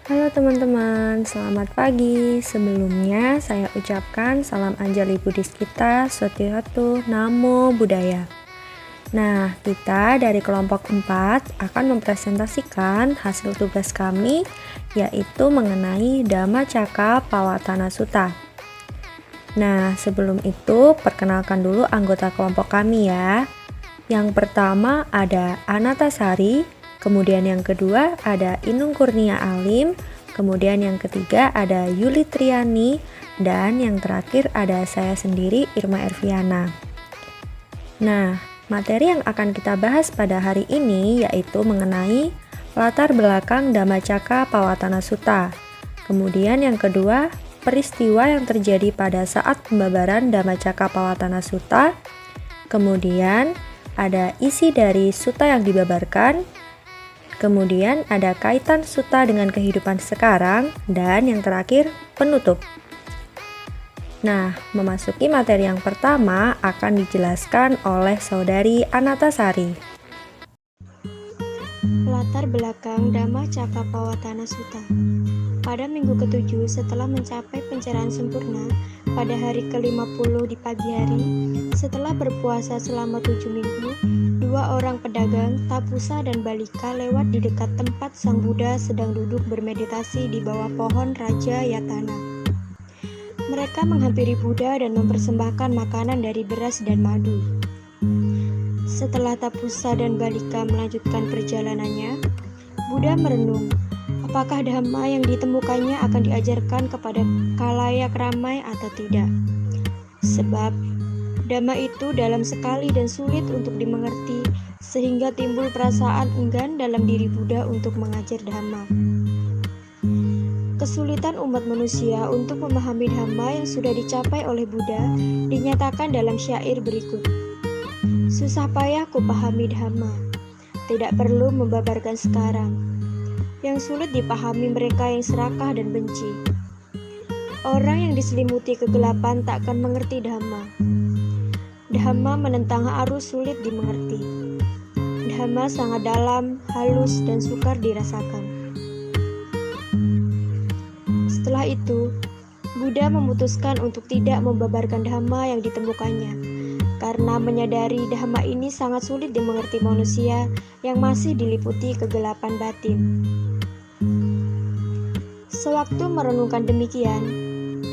Halo teman-teman, selamat pagi. Sebelumnya saya ucapkan salam Anjali Buddhis kita, Sotihatu Namo Buddhaya. Nah, kita dari kelompok 4 akan mempresentasikan hasil tugas kami, yaitu mengenai Dhammacakka Pavattana Sutta. Nah, sebelum itu perkenalkan dulu anggota kelompok kami ya. Yang pertama ada Anatasari, kemudian yang kedua ada Inung Kurnia Alim, kemudian yang ketiga ada Yuli Triani, dan yang terakhir ada saya sendiri, Irma Erviana. Nah, materi yang akan kita bahas pada hari ini yaitu mengenai latar belakang Dhammacakka Pavattana Sutta. Kemudian yang kedua, peristiwa yang terjadi pada saat pembabaran Dhammacakka Pavattana Sutta. Kemudian ada isi dari sutta yang dibabarkan, kemudian ada kaitan sutta dengan kehidupan sekarang, dan yang terakhir penutup. Nah, memasuki materi yang pertama akan dijelaskan oleh Saudari Anatasari. Latar belakang Dhammacakka Pavattana Sutta. Pada minggu ke-7 setelah mencapai pencerahan sempurna, pada hari ke-50 di pagi hari, setelah berpuasa selama 7 minggu, 2 orang pedagang, Tapusa dan Balika lewat di dekat tempat Sang Buddha sedang duduk bermeditasi di bawah pohon Raja Yatana. Mereka menghampiri Buddha dan mempersembahkan makanan dari beras dan madu. Setelah Tapusa dan Balika melanjutkan perjalanannya, Buddha merenung, apakah dhamma yang ditemukannya akan diajarkan kepada khalayak ramai atau tidak. Sebab dhamma itu dalam sekali dan sulit untuk dimengerti, sehingga timbul perasaan enggan dalam diri Buddha untuk mengajar dhamma. Kesulitan umat manusia untuk memahami dhamma yang sudah dicapai oleh Buddha dinyatakan dalam syair berikut. Susah payah ku pahami dhamma, tidak perlu membabarkan sekarang. Yang sulit dipahami mereka yang serakah dan benci. Orang yang diselimuti kegelapan tak akan mengerti dhamma. Dhamma menentang arus sulit dimengerti. Dhamma sangat dalam, halus, dan sukar dirasakan. Setelah itu, Buddha memutuskan untuk tidak membabarkan dhamma yang ditemukannya, karena menyadari dhamma ini sangat sulit dimengerti manusia yang masih diliputi kegelapan batin. Sewaktu merenungkan demikian,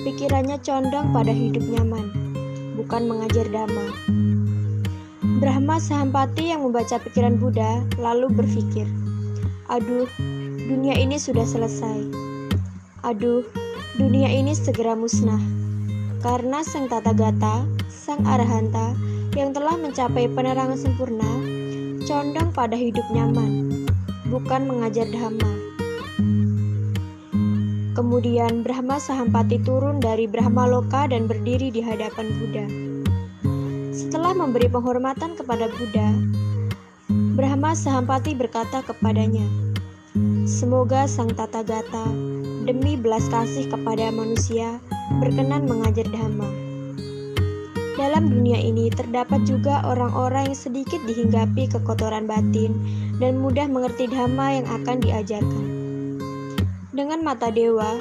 pikirannya condong pada hidup nyaman, bukan mengajar dhamma. Brahma Sahampati yang membaca pikiran Buddha lalu berpikir, aduh, dunia ini sudah selesai. Aduh, dunia ini segera musnah. Karena Sang Tathagata, Sang Arahanta yang telah mencapai penerangan sempurna, condong pada hidup nyaman, bukan mengajar dhamma. Kemudian Brahma Sahampati turun dari Brahma Loka dan berdiri di hadapan Buddha. Setelah memberi penghormatan kepada Buddha, Brahma Sahampati berkata kepadanya, semoga Sang Tathagata demi belas kasih kepada manusia berkenan mengajar dhamma. Dalam dunia ini terdapat juga orang-orang yang sedikit dihinggapi kekotoran batin dan mudah mengerti dhamma yang akan diajarkan. Dengan mata dewa,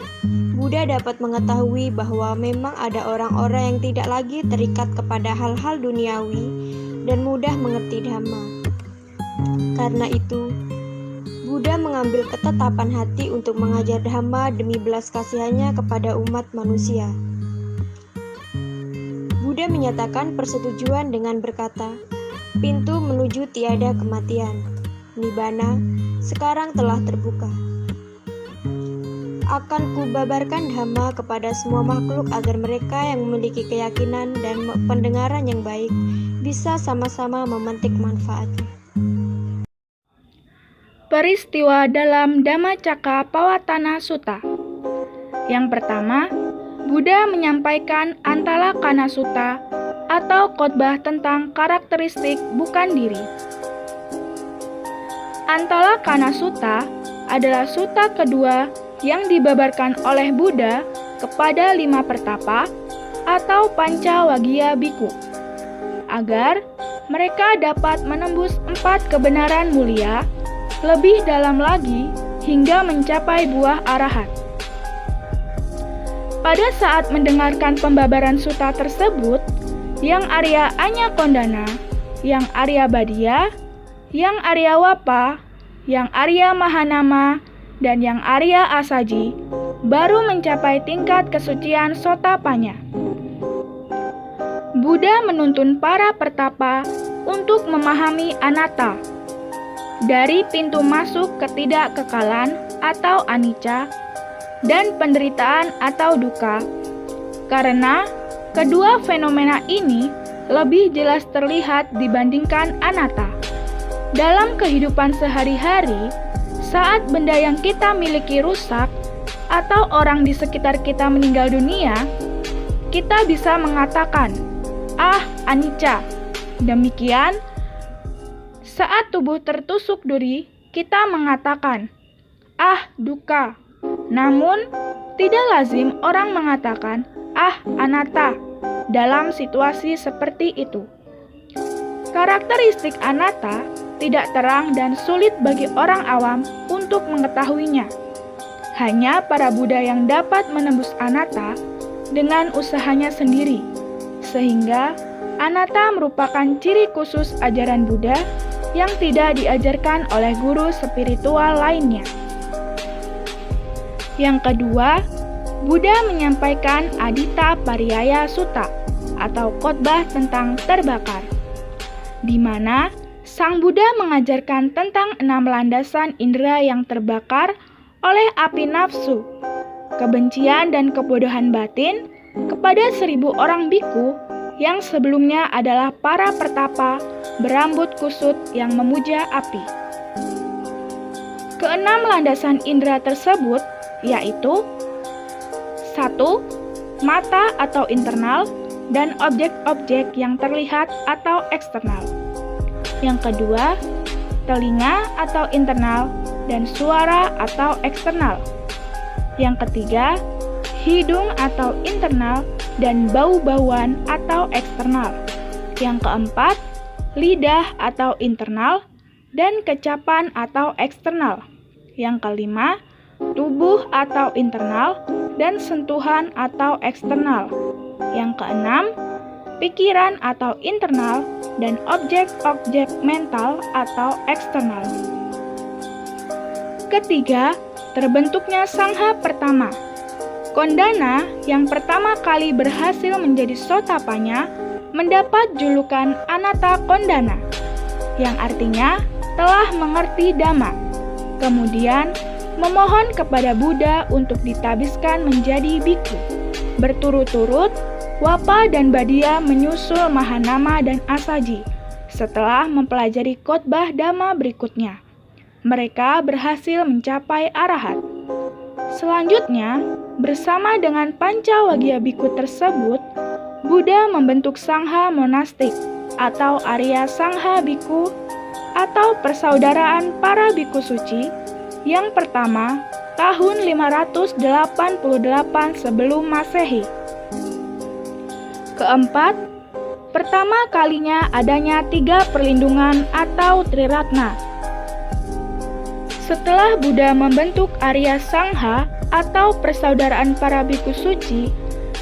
Buddha dapat mengetahui bahwa memang ada orang-orang yang tidak lagi terikat kepada hal-hal duniawi dan mudah mengerti dhamma. Karena itu, Buddha mengambil ketetapan hati untuk mengajar dhamma demi belas kasihannya kepada umat manusia. Buddha menyatakan persetujuan dengan berkata, pintu menuju tiada kematian, Nibbana, sekarang telah terbuka. Akan kubabarkan dhamma kepada semua makhluk agar mereka yang memiliki keyakinan dan pendengaran yang baik bisa sama-sama memetik manfaatnya. Peristiwa dalam Dhammacakka Pavattana Sutta. Yang pertama, Buddha menyampaikan Antalakkhana Sutta atau khotbah tentang karakteristik bukan diri. Antalakkhana Sutta adalah sutta kedua yang dibabarkan oleh Buddha kepada 5 pertapa atau Pancawaggiya Bhikkhu, agar mereka dapat menembus 4 kebenaran mulia. Lebih dalam lagi, hingga mencapai buah arahat. Pada saat mendengarkan pembabaran sutta tersebut, Yang Arya Anya Kondana, Yang Arya Badia, Yang Arya Wapa, Yang Arya Mahanama, dan Yang Arya Asaji baru mencapai tingkat kesucian Sotapanya. Buddha menuntun para pertapa untuk memahami anatta, dari pintu masuk ketidakkekalan atau anicca dan penderitaan atau dukkha, karena kedua fenomena ini lebih jelas terlihat dibandingkan anatta. Dalam kehidupan sehari-hari, saat benda yang kita miliki rusak atau orang di sekitar kita meninggal dunia, kita bisa mengatakan, "Ah, anicca." Demikian, saat tubuh tertusuk duri, kita mengatakan, "Ah, dukkha." Namun, tidak lazim orang mengatakan, "Ah, anatta," dalam situasi seperti itu. Karakteristik anatta tidak terang dan sulit bagi orang awam untuk mengetahuinya. Hanya para Buddha yang dapat menembus anatta dengan usahanya sendiri, sehingga anatta merupakan ciri khusus ajaran Buddha yang tidak diajarkan oleh guru spiritual lainnya. Yang kedua, Buddha menyampaikan Aditta Pariyaya Sutta atau khotbah tentang terbakar, di mana Sang Buddha mengajarkan tentang 6 landasan indera yang terbakar oleh api nafsu, kebencian dan kebodohan batin kepada 1000 orang biku yang sebelumnya adalah para pertapa berambut kusut yang memuja api. Keenam landasan indera tersebut yaitu 1. Mata atau internal dan objek-objek yang terlihat atau eksternal. Yang kedua, telinga atau internal dan suara atau eksternal. Yang ketiga, hidung atau internal dan bau-bauan atau eksternal. Yang keempat, lidah atau internal dan kecapan atau eksternal. Yang kelima, tubuh atau internal dan sentuhan atau eksternal. Yang keenam, pikiran atau internal dan objek-objek mental atau eksternal. Ketiga, terbentuknya sangha pertama. Kondana yang pertama kali berhasil menjadi Sotapanya mendapat julukan Anatta Kondana, yang artinya telah mengerti Dhamma. Kemudian memohon kepada Buddha untuk ditabiskan menjadi biku. Berturut-turut, Wapa dan Badia menyusul Mahanama dan Asaji setelah mempelajari khotbah Dhamma berikutnya. Mereka berhasil mencapai arahat. Selanjutnya, bersama dengan Pancawagya biku tersebut, Buddha membentuk sangha monastik atau Arya Sangha Biku atau persaudaraan para biku suci yang pertama tahun 588 sebelum Masehi. Keempat, pertama kalinya adanya 3 perlindungan atau Triratna. Setelah Buddha membentuk Arya Sangha atau persaudaraan para biku suci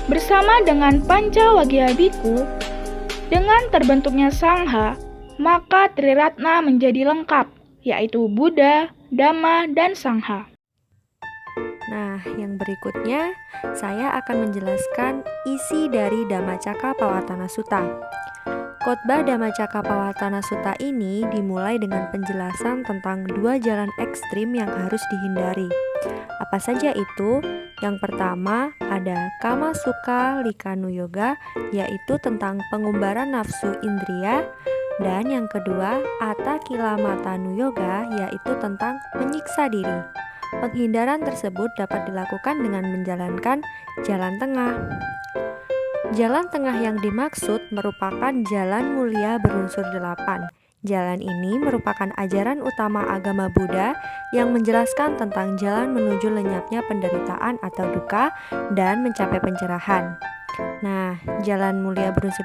bersama dengan Pancawagya biku, dengan terbentuknya Sangha, maka Triratna menjadi lengkap, yaitu Buddha, Dhamma, dan Sangha. Nah, yang berikutnya saya akan menjelaskan isi dari Dhammacakkappavattana Sutta. Khotbah Dhammacakkappavattana Sutta ini dimulai dengan penjelasan tentang 2 jalan ekstrim yang harus dihindari. Apa saja itu? Yang pertama ada Kama Sukha Likanu Yoga, yaitu tentang pengumbaran nafsu indriya, dan yang kedua Atta Kilamatanu Yoga, yaitu tentang menyiksa diri. Penghindaran tersebut dapat dilakukan dengan menjalankan jalan tengah. Jalan tengah yang dimaksud merupakan jalan mulia berunsur 8. Jalan ini merupakan ajaran utama agama Buddha yang menjelaskan tentang jalan menuju lenyapnya penderitaan atau dukkha dan mencapai pencerahan. Nah, jalan mulia berunsur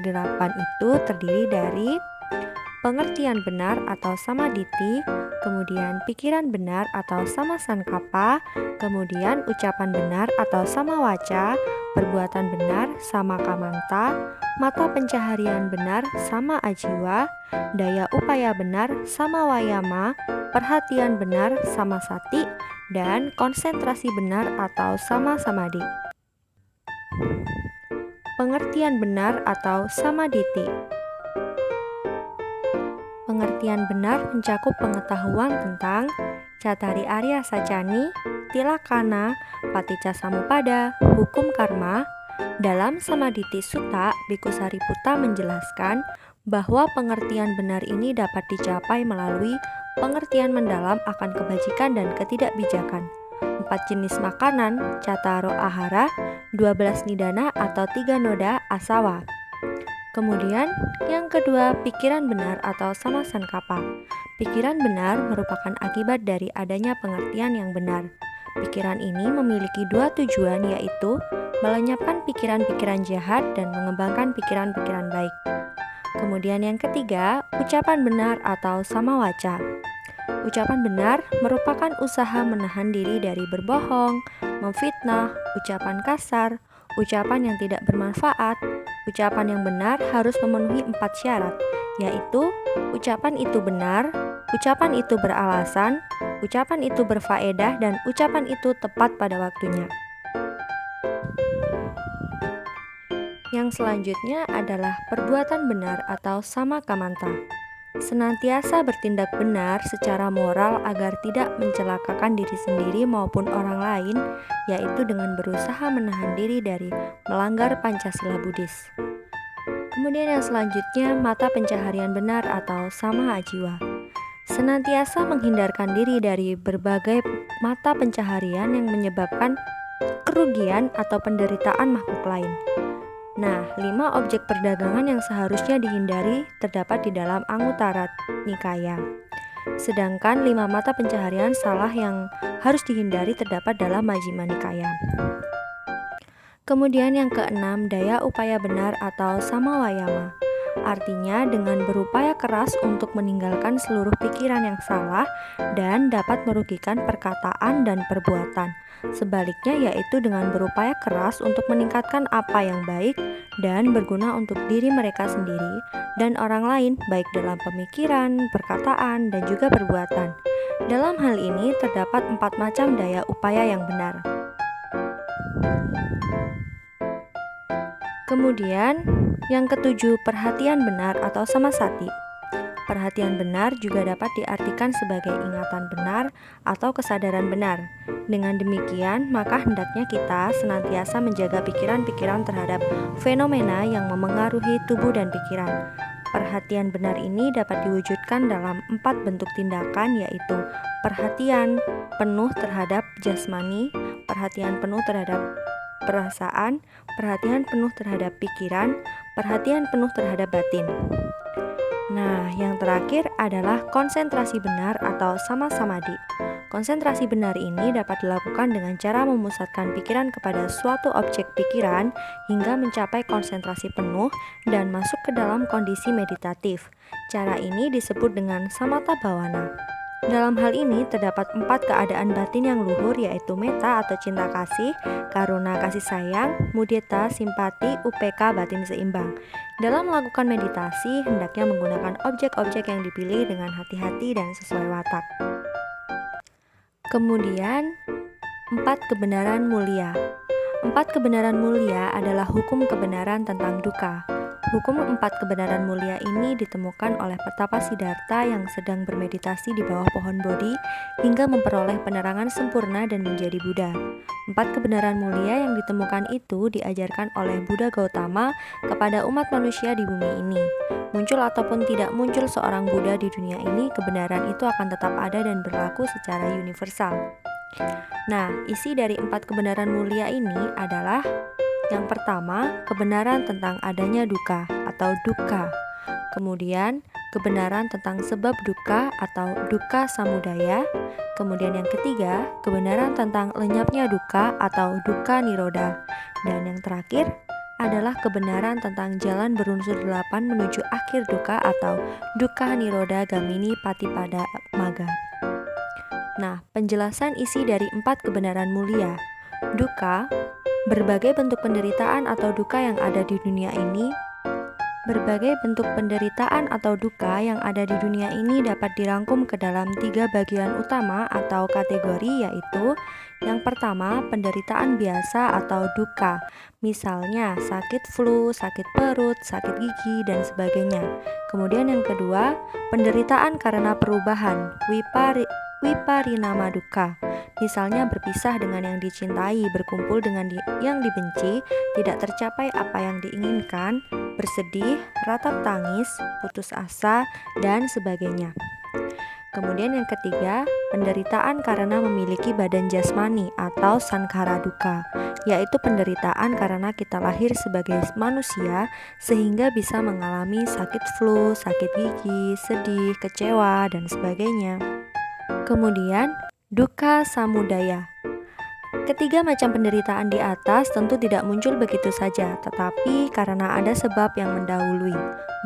8 itu terdiri dari pengertian benar atau samaditi, kemudian pikiran benar atau sama sankapa, kemudian ucapan benar atau sama waca, perbuatan benar sama kamanta, mata pencaharian benar sama ajiwa, daya upaya benar sama wayama, perhatian benar sama sati, dan konsentrasi benar atau sama samadhi. Pengertian benar atau samaditi. Pengertian benar mencakup pengetahuan tentang Catari Arya Sacani, Tilakana, Paticca Samuppada, hukum karma. Dalam Samaditi Sutta, Bhikkhu Sariputta menjelaskan bahwa pengertian benar ini dapat dicapai melalui pengertian mendalam akan kebajikan dan ketidakbijakan. 4 jenis makanan, cataro ahara, 12 nidana atau 3 noda asawa. Kemudian, yang kedua, pikiran benar atau sama sankapa. Pikiran benar merupakan akibat dari adanya pengertian yang benar. Pikiran ini memiliki 2 tujuan, yaitu melenyapkan pikiran-pikiran jahat dan mengembangkan pikiran-pikiran baik. Kemudian yang ketiga, ucapan benar atau sama waca. Ucapan benar merupakan usaha menahan diri dari berbohong, memfitnah, ucapan kasar, ucapan yang tidak bermanfaat. Ucapan yang benar harus memenuhi 4 syarat, yaitu ucapan itu benar, ucapan itu beralasan, ucapan itu berfaedah, dan ucapan itu tepat pada waktunya. Yang selanjutnya adalah perbuatan benar atau sama kamanta. Senantiasa bertindak benar secara moral agar tidak mencelakakan diri sendiri maupun orang lain, yaitu dengan berusaha menahan diri dari melanggar Pancasila Buddhis. Kemudian yang selanjutnya, mata pencaharian benar atau sama ajiwa. Senantiasa menghindarkan diri dari berbagai mata pencaharian yang menyebabkan kerugian atau penderitaan makhluk lain. Nah, 5 objek perdagangan yang seharusnya dihindari terdapat di dalam Anguttara Nikaya. Sedangkan 5 mata pencaharian salah yang harus dihindari terdapat dalam Majjhima Nikaya. Kemudian yang keenam, daya upaya benar atau sama wayama. Artinya dengan berupaya keras untuk meninggalkan seluruh pikiran yang salah dan dapat merugikan perkataan dan perbuatan. Sebaliknya yaitu dengan berupaya keras untuk meningkatkan apa yang baik dan berguna untuk diri mereka sendiri dan orang lain, baik dalam pemikiran, perkataan, dan juga perbuatan. Dalam hal ini terdapat 4 macam daya upaya yang benar. Kemudian yang ketujuh, perhatian benar atau samasati. Perhatian benar juga dapat diartikan sebagai ingatan benar atau kesadaran benar. Dengan demikian, maka hendaknya kita senantiasa menjaga pikiran-pikiran terhadap fenomena yang memengaruhi tubuh dan pikiran. Perhatian benar ini dapat diwujudkan dalam 4 bentuk tindakan, yaitu perhatian penuh terhadap jasmani, perhatian penuh terhadap perasaan, perhatian penuh terhadap pikiran, perhatian penuh terhadap batin. Nah, yang terakhir adalah konsentrasi benar atau sama samadhi. Konsentrasi benar ini dapat dilakukan dengan cara memusatkan pikiran kepada suatu objek pikiran hingga mencapai konsentrasi penuh dan masuk ke dalam kondisi meditatif. Cara ini disebut dengan samatha bhavana. Dalam hal ini terdapat 4 keadaan batin yang luhur, yaitu metta atau cinta kasih, karuna kasih sayang, mudita simpati, upeka batin seimbang. Dalam melakukan meditasi, hendaknya menggunakan objek-objek yang dipilih dengan hati-hati dan sesuai watak. Kemudian, 4 kebenaran mulia. 4 kebenaran mulia adalah hukum kebenaran tentang dukkha. Hukum 4 kebenaran mulia ini ditemukan oleh Petapa Siddhartha yang sedang bermeditasi di bawah pohon Bodhi hingga memperoleh penerangan sempurna dan menjadi Buddha. 4 kebenaran mulia yang ditemukan itu diajarkan oleh Buddha Gautama kepada umat manusia di bumi ini. Muncul ataupun tidak muncul seorang Buddha di dunia ini, kebenaran itu akan tetap ada dan berlaku secara universal. Nah, isi dari 4 kebenaran mulia ini adalah: yang pertama, kebenaran tentang adanya dukkha atau dukkha. Kemudian, kebenaran tentang sebab dukkha atau dukkha samudaya. Kemudian yang ketiga, kebenaran tentang lenyapnya dukkha atau dukkha nirodha. Dan yang terakhir adalah kebenaran tentang jalan berunsur 8 menuju akhir dukkha atau dukkha nirodha gamini patipada magga. Nah, penjelasan isi dari 4 kebenaran mulia. Dukkha, berbagai bentuk penderitaan atau dukkha yang ada di dunia ini. Berbagai bentuk penderitaan atau dukkha yang ada di dunia ini dapat dirangkum ke dalam 3 bagian utama atau kategori, yaitu yang pertama, penderitaan biasa atau dukkha, misalnya sakit flu, sakit perut, sakit gigi, dan sebagainya. Kemudian yang kedua, penderitaan karena perubahan, viparinama dukkha, misalnya berpisah dengan yang dicintai, berkumpul dengan yang dibenci, tidak tercapai apa yang diinginkan, bersedih, ratap tangis, putus asa, dan sebagainya. Kemudian yang ketiga, penderitaan karena memiliki badan jasmani atau sankhara dukkha, yaitu penderitaan karena kita lahir sebagai manusia sehingga bisa mengalami sakit flu, sakit gigi, sedih, kecewa, dan sebagainya. Kemudian, dukkha samudaya. Ketiga macam penderitaan di atas tentu tidak muncul begitu saja, tetapi karena ada sebab yang mendahului,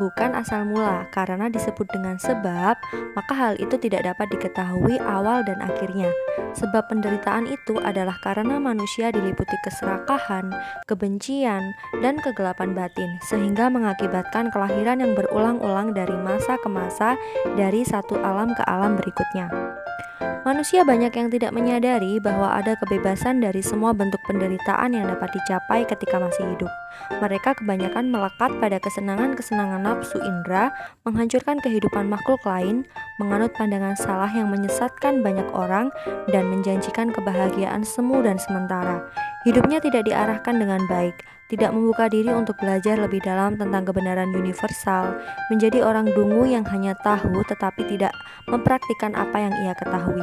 bukan asal mula. Karena disebut dengan sebab, maka hal itu tidak dapat diketahui awal dan akhirnya. Sebab penderitaan itu adalah karena manusia diliputi keserakahan, kebencian, dan kegelapan batin, sehingga mengakibatkan kelahiran yang berulang-ulang dari masa ke masa, dari satu alam ke alam berikutnya. Manusia banyak yang tidak menyadari bahwa ada kebebasan dari semua bentuk penderitaan yang dapat dicapai ketika masih hidup. Mereka kebanyakan melekat pada kesenangan-kesenangan nafsu indera, menghancurkan kehidupan makhluk lain, menganut pandangan salah yang menyesatkan banyak orang, dan menjanjikan kebahagiaan semu dan sementara. Hidupnya tidak diarahkan dengan baik, tidak membuka diri untuk belajar lebih dalam tentang kebenaran universal, menjadi orang dungu yang hanya tahu tetapi tidak mempraktikkan apa yang ia ketahui,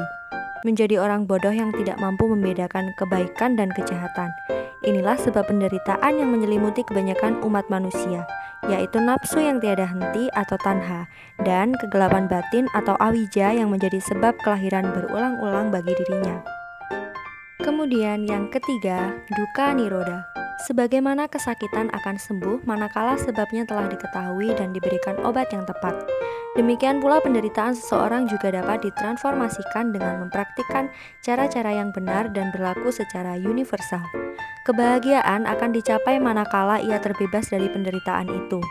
menjadi orang bodoh yang tidak mampu membedakan kebaikan dan kejahatan. Inilah sebab penderitaan yang menyelimuti kebanyakan umat manusia, yaitu nafsu yang tiada henti atau tanha, dan kegelapan batin atau awija yang menjadi sebab kelahiran berulang-ulang bagi dirinya. Kemudian yang ketiga, dukkha nirodha. Sebagaimana kesakitan akan sembuh manakala sebabnya telah diketahui dan diberikan obat yang tepat. Demikian pula penderitaan seseorang juga dapat ditransformasikan dengan mempraktikkan cara-cara yang benar dan berlaku secara universal. Kebahagiaan akan dicapai manakala ia terbebas dari penderitaan itu.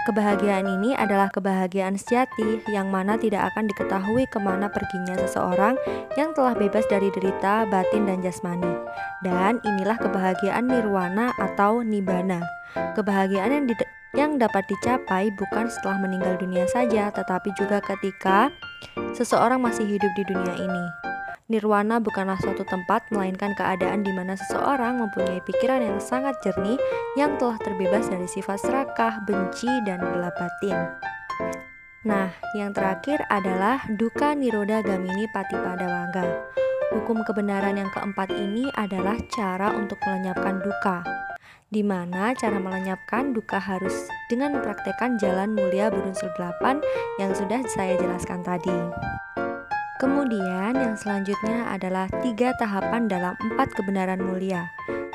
Kebahagiaan ini adalah kebahagiaan sejati yang mana tidak akan diketahui kemana perginya seseorang yang telah bebas dari derita batin dan jasmani. Dan inilah kebahagiaan nirwana atau nibbana. Kebahagiaan yang dapat dicapai bukan setelah meninggal dunia saja, tetapi juga ketika seseorang masih hidup di dunia ini. Nirwana bukanlah suatu tempat, melainkan keadaan di mana seseorang mempunyai pikiran yang sangat jernih, yang telah terbebas dari sifat serakah, benci, dan gelap batin. Nah, yang terakhir adalah dukkha nirodha gamini patipada magga. Hukum kebenaran yang keempat ini adalah cara untuk melenyapkan dukkha, di mana cara melenyapkan dukkha harus dengan mempraktekkan jalan mulia berunsur 8 yang sudah saya jelaskan tadi. Kemudian yang selanjutnya adalah 3 tahapan dalam 4 kebenaran mulia.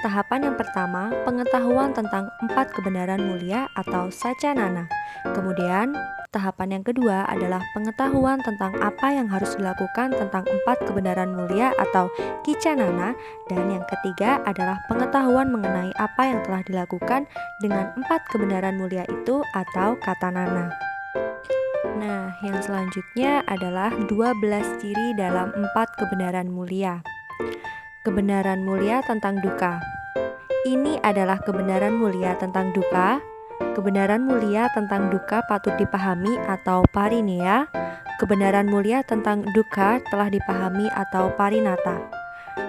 Tahapan yang pertama, pengetahuan tentang 4 kebenaran mulia atau sacanana. Kemudian, tahapan yang kedua adalah pengetahuan tentang apa yang harus dilakukan tentang 4 kebenaran mulia atau kicanana. Dan yang ketiga adalah pengetahuan mengenai apa yang telah dilakukan dengan 4 kebenaran mulia itu atau katanana. Nah, yang selanjutnya adalah 12 ciri dalam 4 kebenaran mulia. Kebenaran mulia tentang dukkha. Ini adalah kebenaran mulia tentang dukkha. Kebenaran mulia tentang dukkha patut dipahami atau parineya. Kebenaran mulia tentang dukkha telah dipahami atau parinata.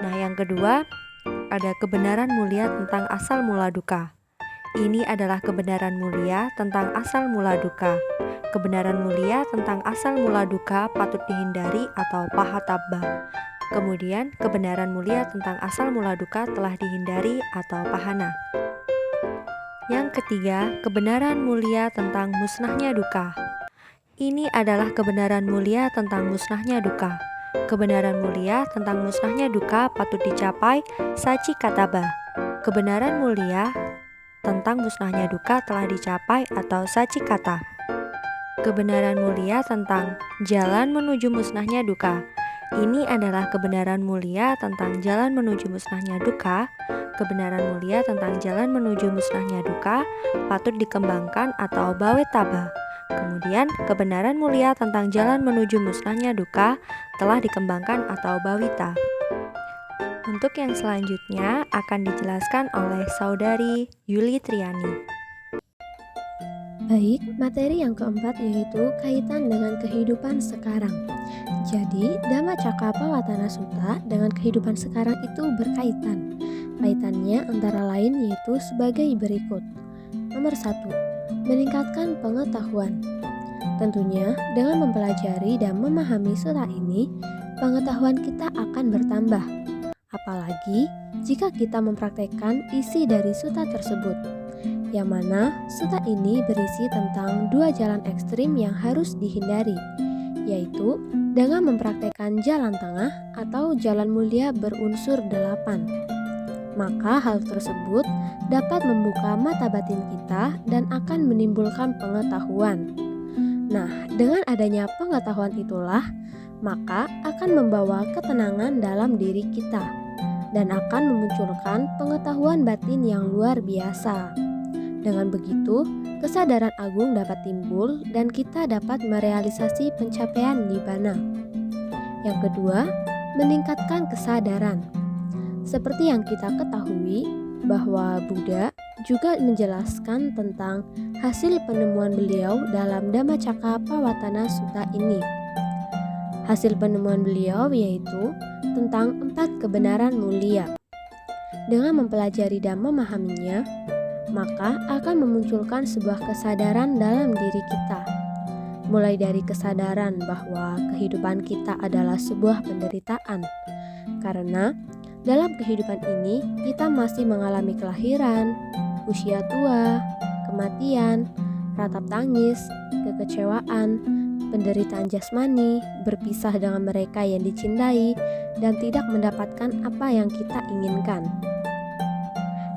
Nah, yang kedua ada kebenaran mulia tentang asal mula dukkha. Ini adalah kebenaran mulia tentang asal mula dukkha. Kebenaran mulia tentang asal mula dukkha patut dihindari atau pahatabba. Kemudian, kebenaran mulia tentang asal mula dukkha telah dihindari atau pahana. Yang ketiga, kebenaran mulia tentang musnahnya dukkha. Ini adalah kebenaran mulia tentang musnahnya dukkha. Kebenaran mulia tentang musnahnya dukkha patut dicapai sacikataba. Kebenaran mulia tentang musnahnya duka telah dicapai atau sacikata. Kebenaran mulia tentang jalan menuju musnahnya duka. Ini adalah kebenaran mulia tentang jalan menuju musnahnya duka. Kebenaran mulia tentang jalan menuju musnahnya duka patut dikembangkan atau bawetaba. Kemudian, kebenaran mulia tentang jalan menuju musnahnya duka telah dikembangkan atau bawita. Untuk yang selanjutnya akan dijelaskan oleh Saudari Yuli Triani. Baik, materi yang keempat yaitu kaitan dengan kehidupan sekarang. Jadi, Dhammacakkappawatthana Sutta dengan kehidupan sekarang itu berkaitan. Kaitannya antara lain yaitu sebagai berikut. Nomor 1, meningkatkan pengetahuan. Tentunya, dengan mempelajari dan memahami sutta ini, pengetahuan kita akan bertambah. Apalagi jika kita mempraktekkan isi dari sutta tersebut. Yang mana sutta ini berisi tentang dua jalan ekstrim yang harus dihindari, yaitu dengan mempraktekkan jalan tengah atau jalan mulia berunsur 8. Maka hal tersebut dapat membuka mata batin kita dan akan menimbulkan pengetahuan. Nah, dengan adanya pengetahuan itulah, maka akan membawa ketenangan dalam diri kita dan akan memunculkan pengetahuan batin yang luar biasa. Dengan begitu, kesadaran agung dapat timbul dan kita dapat merealisasi pencapaian nibbana. Yang kedua, meningkatkan kesadaran. Seperti yang kita ketahui bahwa Buddha juga menjelaskan tentang hasil penemuan beliau dalam Dhammacakkappawatthana Sutta ini. Hasil penemuan beliau yaitu tentang 4 kebenaran mulia. Dengan mempelajari dan memahaminya, maka akan memunculkan sebuah kesadaran dalam diri kita. Mulai dari kesadaran bahwa kehidupan kita adalah sebuah penderitaan. Karena dalam kehidupan ini kita masih mengalami kelahiran, usia tua, kematian, ratap tangis, kekecewaan, penderitaan jasmani, berpisah dengan mereka yang dicintai, dan tidak mendapatkan apa yang kita inginkan.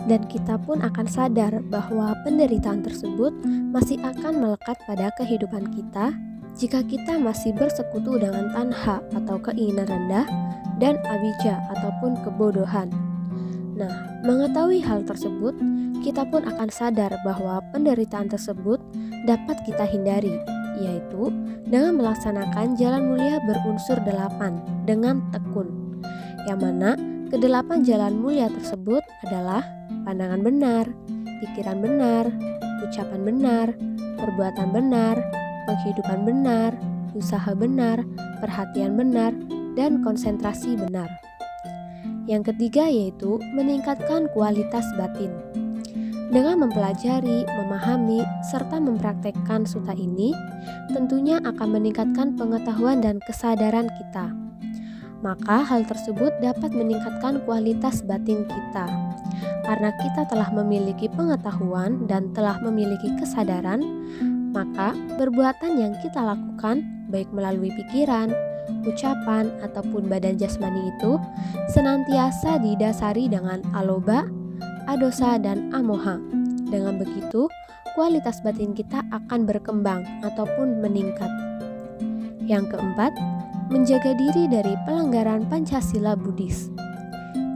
Dan kita pun akan sadar bahwa penderitaan tersebut masih akan melekat pada kehidupan kita jika kita masih bersekutu dengan tanha atau keinginan rendah dan avijja ataupun kebodohan. Nah, mengetahui hal tersebut, kita pun akan sadar bahwa penderitaan tersebut dapat kita hindari, yaitu dengan melaksanakan jalan mulia berunsur 8 dengan tekun, yang mana ke-8 jalan mulia tersebut adalah pandangan benar, pikiran benar, ucapan benar, perbuatan benar, penghidupan benar, usaha benar, perhatian benar, dan konsentrasi benar. Yang ketiga yaitu meningkatkan kualitas batin. Dengan mempelajari, memahami, serta mempraktekkan sutta ini, tentunya akan meningkatkan pengetahuan dan kesadaran kita. Maka hal tersebut dapat meningkatkan kualitas batin kita. Karena kita telah memiliki pengetahuan dan telah memiliki kesadaran, maka perbuatan yang kita lakukan, baik melalui pikiran, ucapan, ataupun badan jasmani itu, senantiasa didasari dengan aloba, adosa, dan amoha. Dengan begitu, kualitas batin kita akan berkembang ataupun meningkat. Yang keempat, menjaga diri dari pelanggaran Pancasila Buddhis.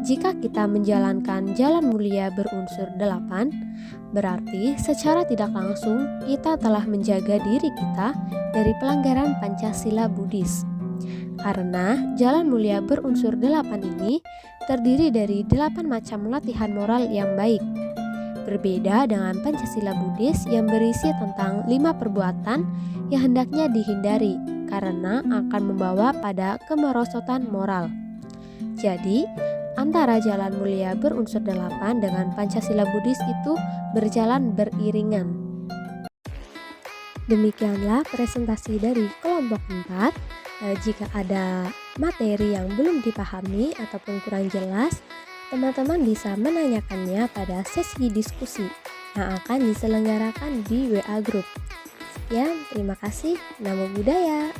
Jika kita menjalankan jalan mulia berunsur 8, berarti secara tidak langsung kita telah menjaga diri kita dari pelanggaran Pancasila Buddhis. Karena jalan mulia berunsur 8 ini terdiri dari 8 macam latihan moral yang baik. Berbeda dengan Pancasila Buddhis yang berisi tentang 5 perbuatan yang hendaknya dihindari karena akan membawa pada kemerosotan moral. Jadi, antara jalan mulia berunsur 8 dengan Pancasila Buddhis itu berjalan beriringan. Demikianlah presentasi dari kelompok 4. Jika ada materi yang belum dipahami ataupun kurang jelas, teman-teman bisa menanyakannya pada sesi diskusi yang akan diselenggarakan di WA Group. Sekian, terima kasih. Namo Buddhaya.